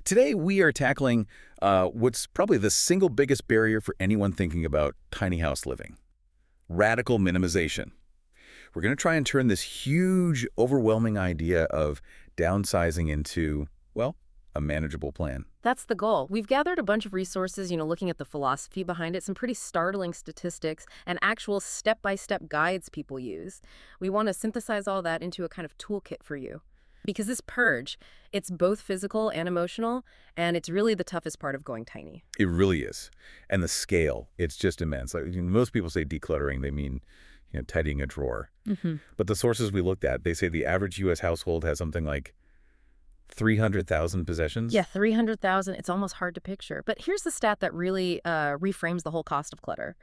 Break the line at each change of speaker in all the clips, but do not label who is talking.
Today, we are tackling what's probably the single biggest barrier for anyone thinking about tiny house living: radical minimization. We're going to try and turn this huge, overwhelming idea of downsizing into, well, a manageable plan.
That's the goal. We've gathered a bunch of resources, looking at the philosophy behind it, some pretty startling statistics, and actual step-by-step guides people use. We want to synthesize all that into a kind of toolkit for you. Because this purge, it's both physical and emotional, and it's really the toughest part of going tiny.
It really is. And the scale, it's just immense. Like, most people say decluttering, they mean tidying a drawer. But the sources we looked at, they say the average U.S. household has something like 300,000 possessions?
Yeah, 300,000. It's almost hard to picture. But here's the stat that really reframes the whole cost of clutter.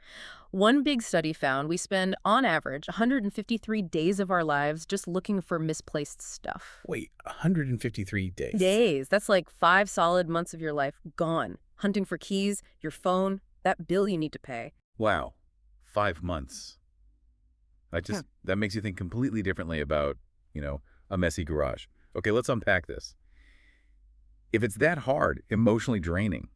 One big study found we spend, on average, 153 days of our lives just looking for misplaced stuff.
Wait, 153 days?
Days. That's like 5 solid months of your life gone. Hunting for keys, your phone, that bill you need to pay.
Wow. 5 months. That makes you think completely differently about, a messy garage. Okay, let's unpack this. If it's that hard, emotionally draining,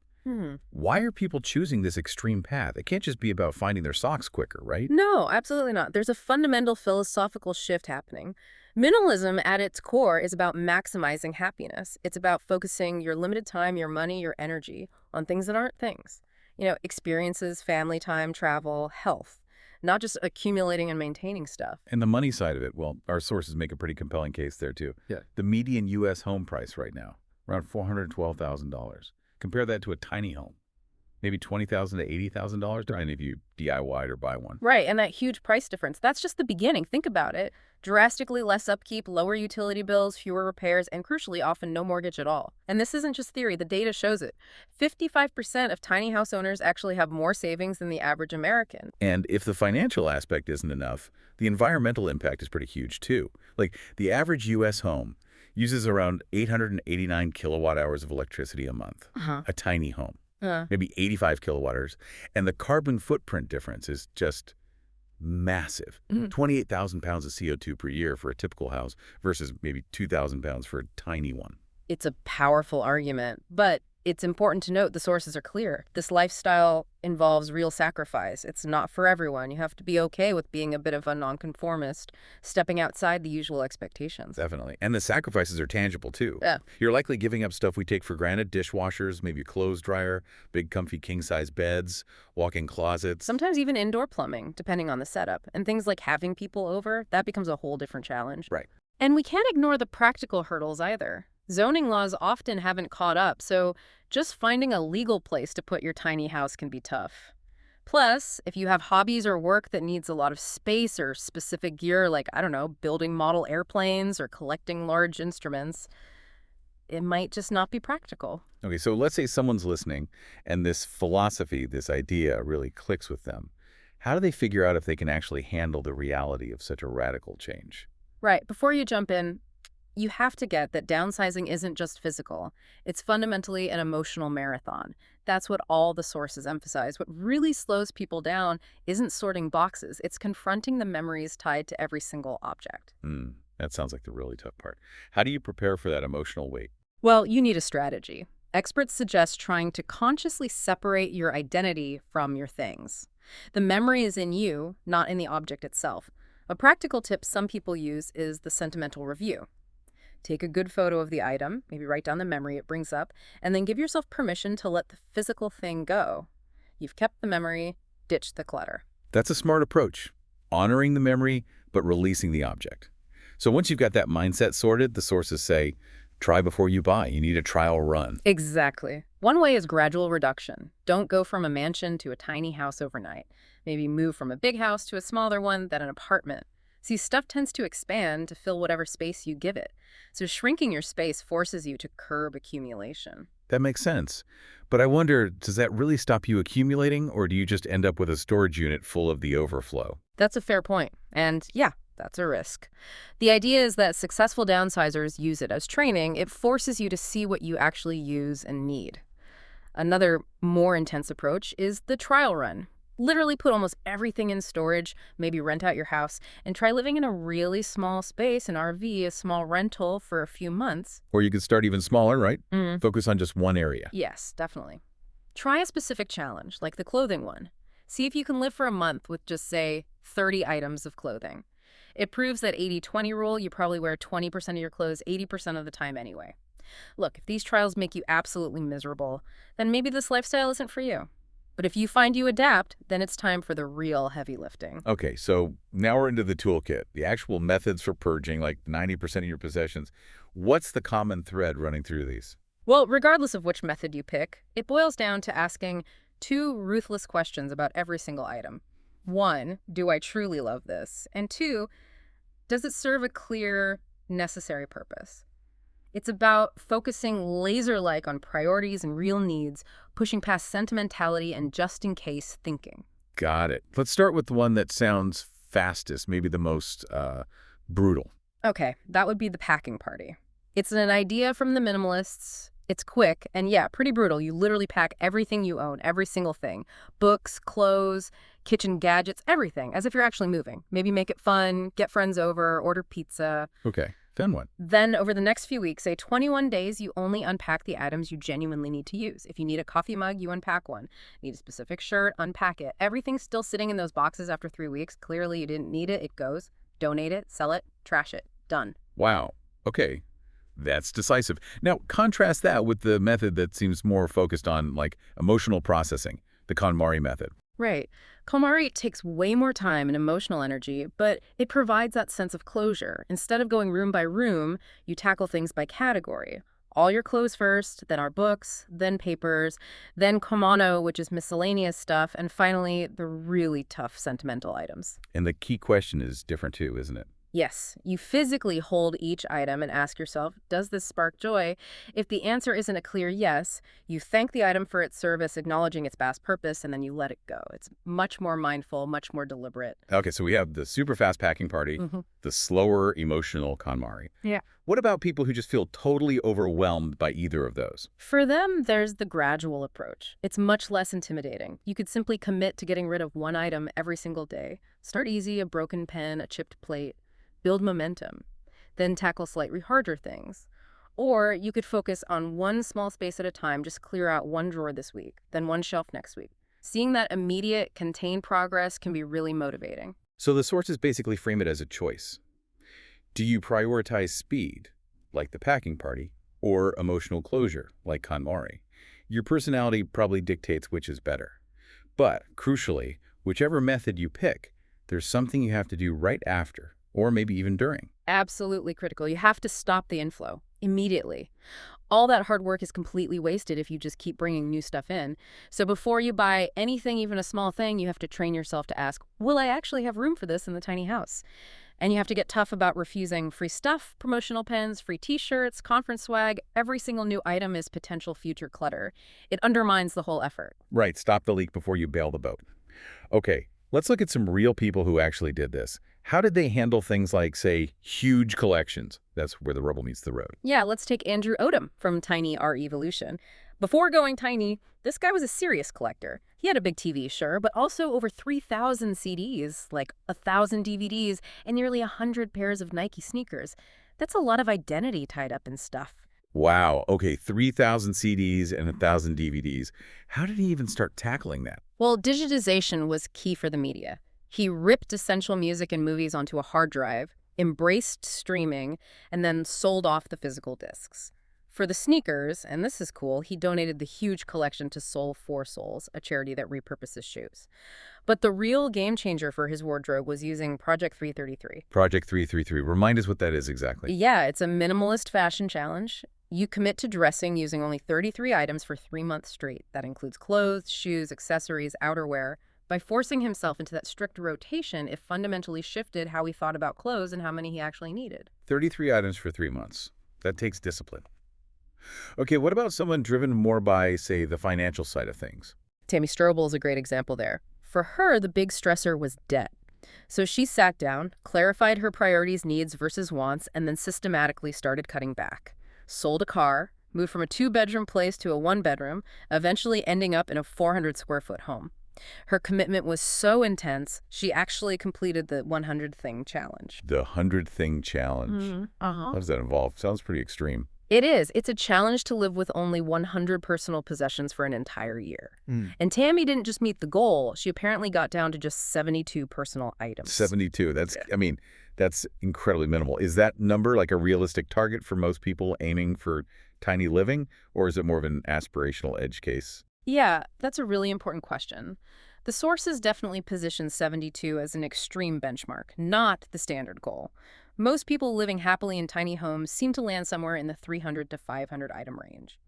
why are people choosing this extreme path? It can't just be about finding their socks quicker, right?
No, absolutely not. There's a fundamental philosophical shift happening. Minimalism at its core is about maximizing happiness. It's about focusing your limited time, your money, your energy on things that aren't things. Experiences, family time, travel, health. Not just accumulating and maintaining stuff.
And the money side of it, well, our sources make a pretty compelling case there, too.
Yeah.
The median U.S. home price right now, around $412,000. Compare that to a tiny home, maybe $20,000 to $80,000, depending if you DIY or buy one.
Right, and that huge price difference, that's just the beginning. Think about it. Drastically less upkeep, lower utility bills, fewer repairs, and crucially, often no mortgage at all. And this isn't just theory, the data shows it. 55% of tiny house owners actually have more savings than the average American.
And if the financial aspect isn't enough, the environmental impact is pretty huge, too. Like, the average U.S. home uses around 889 kilowatt hours of electricity a month. A tiny home. Maybe 85 kilowatt hours. And the carbon footprint difference is just massive. 28,000 pounds of CO2 per year for a typical house versus maybe 2,000 pounds for a tiny one.
It's a powerful argument, but it's important to note the sources are clear. This lifestyle involves real sacrifice. It's not for everyone. You have to be okay with being a bit of a nonconformist, stepping outside the usual expectations.
Definitely. And the sacrifices are tangible, too.
Yeah.
You're likely giving up stuff we take for granted: dishwashers, maybe a clothes dryer, big comfy king-size beds, walk-in closets.
Sometimes even indoor plumbing, depending on the setup. And things like having people over, that becomes a whole different challenge.
Right.
And we can't ignore the practical hurdles either. Zoning laws often haven't caught up, so just finding a legal place to put your tiny house can be tough. Plus, if you have hobbies or work that needs a lot of space or specific gear, like, building model airplanes or collecting large instruments, it might just not be practical.
Okay, so let's say someone's listening and this philosophy, this idea really clicks with them. How do they figure out if they can actually handle the reality of such a radical change?
Right. Before you jump in, you have to get that downsizing isn't just physical. It's fundamentally an emotional marathon. That's what all the sources emphasize. What really slows people down isn't sorting boxes. It's confronting the memories tied to every single object.
That sounds like the really tough part. How do you prepare for that emotional weight?
Well, you need a strategy. Experts suggest trying to consciously separate your identity from your things. The memory is in you, not in the object itself. A practical tip some people use is the sentimental review. Take a good photo of the item, maybe write down the memory it brings up, and then give yourself permission to let the physical thing go. You've kept the memory, ditch the clutter.
That's a smart approach. Honoring the memory, but releasing the object. So once you've got that mindset sorted, the sources say, try before you buy. You need a trial run.
Exactly. One way is gradual reduction. Don't go from a mansion to a tiny house overnight. Maybe move from a big house to a smaller one, then an apartment. See, stuff tends to expand to fill whatever space you give it. So shrinking your space forces you to curb accumulation.
That makes sense. But I wonder, does that really stop you accumulating, or do you just end up with a storage unit full of the overflow?
That's a fair point. And yeah, that's a risk. The idea is that successful downsizers use it as training. It forces you to see what you actually use and need. Another more intense approach is the trial run. Literally put almost everything in storage, maybe rent out your house, and try living in a really small space, an RV, a small rental for a few months.
Or you could start even smaller, right?
Mm.
Focus on just one area.
Yes, definitely. Try a specific challenge, like the clothing one. See if you can live for a month with just, say, 30 items of clothing. It proves that 80-20 rule, you probably wear 20% of your clothes 80% of the time anyway. Look, if these trials make you absolutely miserable, then maybe this lifestyle isn't for you. But if you find you adapt, then it's time for the real heavy lifting.
Okay, so now we're into the toolkit, the actual methods for purging, like 90% of your possessions. What's the common thread running through these?
Well, regardless of which method you pick, it boils down to asking two ruthless questions about every single item. One, do I truly love this? And two, does it serve a clear, necessary purpose? It's about focusing laser-like on priorities and real needs, pushing past sentimentality and just-in-case thinking.
Got it. Let's start with the one that sounds fastest, maybe the most brutal.
Okay, that would be the packing party. It's an idea from the minimalists. It's quick and, yeah, pretty brutal. You literally pack everything you own, every single thing. Books, clothes, kitchen gadgets, everything, as if you're actually moving. Maybe make it fun, get friends over, order pizza.
Okay, fun one.
Then over the next few weeks, say 21 days, you only unpack the items you genuinely need to use. If you need a coffee mug, you unpack one. Need a specific shirt, unpack it. Everything's still sitting in those boxes after 3 weeks. Clearly you didn't need it. It goes. Donate it, sell it, trash it. Done.
Wow. Okay. That's decisive. Now, contrast that with the method that seems more focused on, like, emotional processing, the KonMari method.
Right. KonMari takes way more time and emotional energy, but it provides that sense of closure. Instead of going room by room, you tackle things by category. All your clothes first, then our books, then papers, then Komano, which is miscellaneous stuff, and finally, the really tough sentimental items.
And the key question is different too, isn't it?
Yes, you physically hold each item and ask yourself, does this spark joy? If the answer isn't a clear yes, you thank the item for its service, acknowledging its past purpose, and then you let it go. It's much more mindful, much more deliberate.
Okay, so we have the super fast packing party, the slower emotional KonMari.
Yeah.
What about people who just feel totally overwhelmed by either of those?
For them, there's the gradual approach. It's much less intimidating. You could simply commit to getting rid of one item every single day. Start easy, a broken pen, a chipped plate. Build momentum, then tackle slightly harder things. Or you could focus on one small space at a time, just clear out one drawer this week, then one shelf next week. Seeing that immediate, contained progress can be really motivating.
So the sources basically frame it as a choice. Do you prioritize speed, like the packing party, or emotional closure, like KonMari? Your personality probably dictates which is better. But, crucially, whichever method you pick, there's something you have to do right after, or maybe even during.
Absolutely critical. You have to stop the inflow immediately. All that hard work is completely wasted if you just keep bringing new stuff in. So before you buy anything, even a small thing, you have to train yourself to ask, will I actually have room for this in the tiny house? And you have to get tough about refusing free stuff, promotional pens, free t-shirts, conference swag. Every single new item is potential future clutter. It undermines the whole effort.
Right, stop the leak before you bail the boat. Okay, let's look at some real people who actually did this. How did they handle things like, say, huge collections? That's where the rubber meets the road.
Yeah, let's take Andrew Odom from Tiny R Evolution. Before going tiny, this guy was a serious collector. He had a big TV, sure, but also over 3,000 CDs, like 1,000 DVDs, and nearly 100 pairs of Nike sneakers. That's a lot of identity tied up in stuff.
Wow, okay, 3,000 CDs and 1,000 DVDs. How did he even start tackling that?
Well, digitization was key for the media. He ripped essential music and movies onto a hard drive, embraced streaming, and then sold off the physical discs. For the sneakers, and this is cool, he donated the huge collection to Soul for Souls, a charity that repurposes shoes. But the real game changer for his wardrobe was using Project 333.
Project 333. Remind us what that is exactly.
Yeah, it's a minimalist fashion challenge. You commit to dressing using only 33 items for 3 months straight. That includes clothes, shoes, accessories, outerwear. By forcing himself into that strict rotation, it fundamentally shifted how he thought about clothes and how many he actually needed.
33 items for 3 months. That takes discipline. Okay, what about someone driven more by, say, the financial side of things?
Tammy Strobel is a great example there. For her, the big stressor was debt. So she sat down, clarified her priorities, needs versus wants, and then systematically started cutting back. Sold a car, moved from a 2-bedroom place to a 1-bedroom, eventually ending up in a 400-square-foot home. Her commitment was so intense, she actually completed the 100 thing challenge.
The 100-thing challenge. How does that involve? Sounds pretty extreme.
It is. It's a challenge to live with only 100 personal possessions for an entire year. And Tammy didn't just meet the goal. She apparently got down to just 72 personal items.
72. That's incredibly minimal. Is that number like a realistic target for most people aiming for tiny living, or is it more of an aspirational edge case?
Yeah, that's a really important question. The sources definitely position 72 as an extreme benchmark, not the standard goal. Most people living happily in tiny homes seem to land somewhere in the 300 to 500 item range.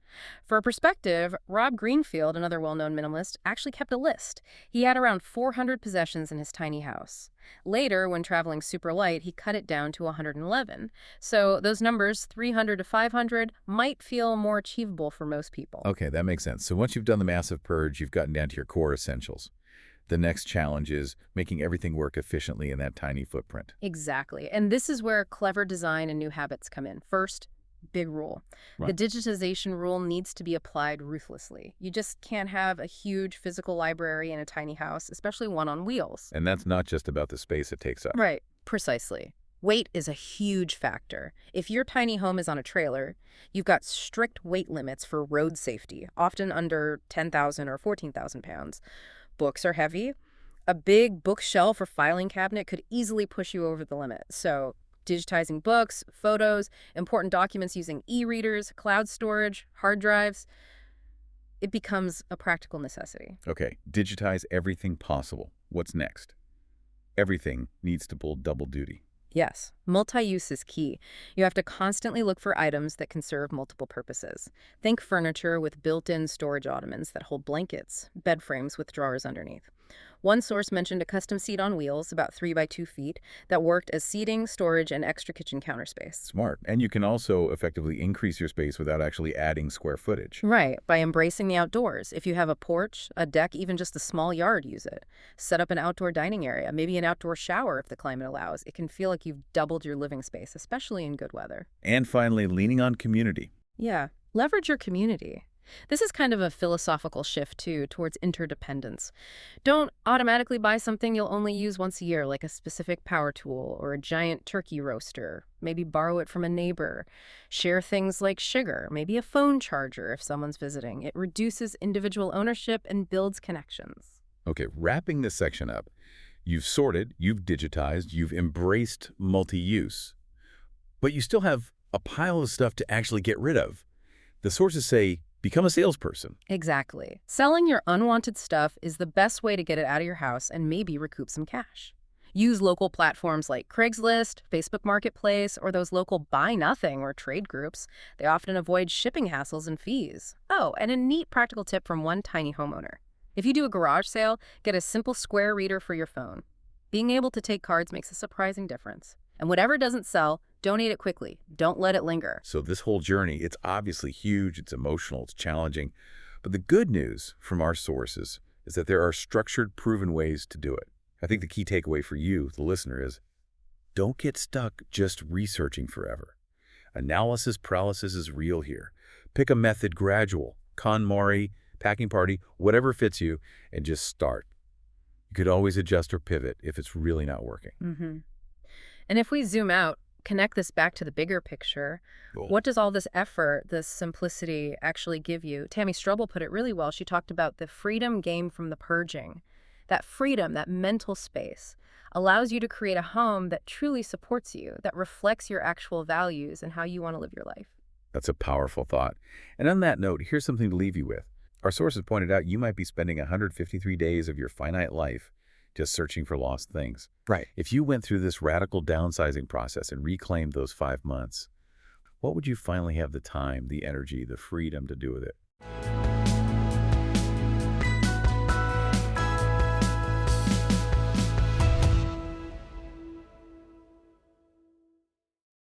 For perspective, Rob Greenfield, another well-known minimalist, actually kept a list. He had around 400 possessions in his tiny house. Later, when traveling super light, he cut it down to 111. So those numbers, 300 to 500, might feel more achievable for most people.
Okay, that makes sense. So once you've done the massive purge, you've gotten down to your core essentials. The next challenge is making everything work efficiently in that tiny footprint.
Exactly. And this is where clever design and new habits come in. First, big rule.
Right.
The digitization rule needs to be applied ruthlessly. You just can't have a huge physical library in a tiny house, especially one on wheels.
And that's not just about the space it takes up.
Right. Precisely. Weight is a huge factor. If your tiny home is on a trailer, you've got strict weight limits for road safety, often under 10,000 or 14,000 pounds. Books are heavy. A big bookshelf or filing cabinet could easily push you over the limit. So digitizing books, photos, important documents using e-readers, cloud storage, hard drives, it becomes a practical necessity.
Okay, digitize everything possible. What's next? Everything needs to pull double duty.
Yes, multi-use is key. You have to constantly look for items that can serve multiple purposes. Think furniture with built-in storage ottomans that hold blankets, bed frames with drawers underneath. One source mentioned a custom seat on wheels, about 3 by 2 feet, that worked as seating, storage, and extra kitchen counter space.
Smart. And you can also effectively increase your space without actually adding square footage.
Right, by embracing the outdoors. If you have a porch, a deck, even just a small yard, use it. Set up an outdoor dining area, maybe an outdoor shower if the climate allows. It can feel like you've doubled your living space, especially in good weather.
And finally, leaning on community.
Yeah, leverage your community. This is kind of a philosophical shift, too, towards interdependence. Don't automatically buy something you'll only use once a year, like a specific power tool or a giant turkey roaster. Maybe borrow it from a neighbor. Share things like sugar, maybe a phone charger if someone's visiting. It reduces individual ownership and builds connections.
Okay, wrapping this section up, you've sorted, you've digitized, you've embraced multi-use, but you still have a pile of stuff to actually get rid of. The sources say, become a salesperson.
Exactly. Selling your unwanted stuff is the best way to get it out of your house and maybe recoup some cash. Use local platforms like Craigslist, Facebook Marketplace, or those local buy nothing or trade groups. They often avoid shipping hassles and fees. Oh, and a neat practical tip from one tiny homeowner. If you do a garage sale, get a simple square reader for your phone. Being able to take cards makes a surprising difference. And whatever doesn't sell, donate it quickly. Don't let it linger.
So this whole journey, it's obviously huge, it's emotional, it's challenging. But the good news from our sources is that there are structured, proven ways to do it. I think the key takeaway for you, the listener, is don't get stuck just researching forever. Analysis paralysis is real here. Pick a method, gradual, KonMari, packing party, whatever fits you, and just start. You could always adjust or pivot if it's really not working.
And if we zoom out, connect this back to the bigger picture,
Cool.
what does all this effort, this simplicity actually give you? Tammy Strobel put it really well. She talked about the freedom gained from the purging. That freedom, that mental space, allows you to create a home that truly supports you, that reflects your actual values and how you want to live your life.
That's a powerful thought. And on that note, here's something to leave you with. Our sources pointed out you might be spending 153 days of your finite life just searching for lost things.
Right.
If you went through this radical downsizing process and reclaimed those 5 months, what would you finally have the time, the energy, the freedom to do with it?